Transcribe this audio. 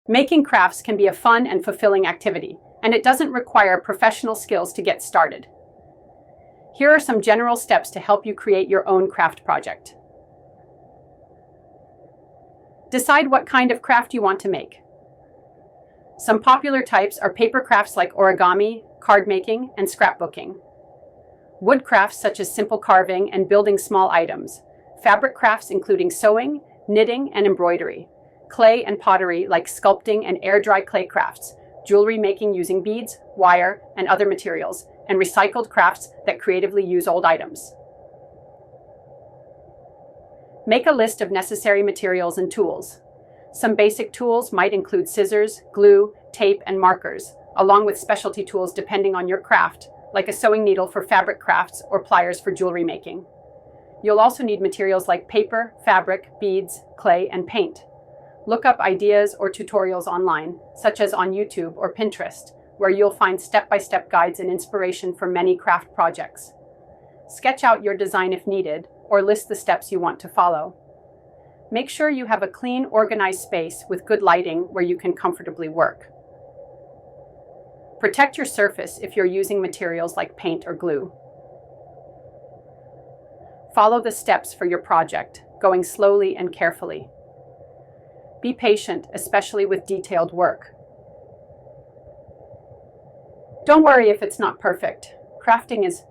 Making crafts can be a fun and fulfilling activity, and it doesn't require professional skills to get started. Here are some general steps to help you create your own craft project. Decide what kind of craft you want to make. Some popular types are paper crafts like origami, card making, and scrapbooking. Wood crafts such as simple carving and building small items. Fabric crafts including sewing, knitting, and embroidery. Clay and pottery like sculpting and air-dry clay crafts. Jewelry making using beads, wire, and other materials. And recycled crafts that creatively use old items. Make a list of necessary materials and tools. Some basic tools might include scissors, glue, tape, and markers, along with specialty tools depending on your craft, like a sewing needle for fabric crafts or pliers for jewelry making. You'll also need materials like paper, fabric, beads, clay, and paint. Look up ideas or tutorials online, such as on YouTube or Pinterest, where you'll find step-by-step guides and inspiration for many craft projects. Sketch out your design if needed, or list the steps you want to follow. Make sure you have a clean, organized space with good lighting where you can comfortably work. Protect your surface if you're using materials like paint or glue. Follow the steps for your project, going slowly and carefully. Be patient, especially with detailed work. Don't worry if it's not perfect. Crafting is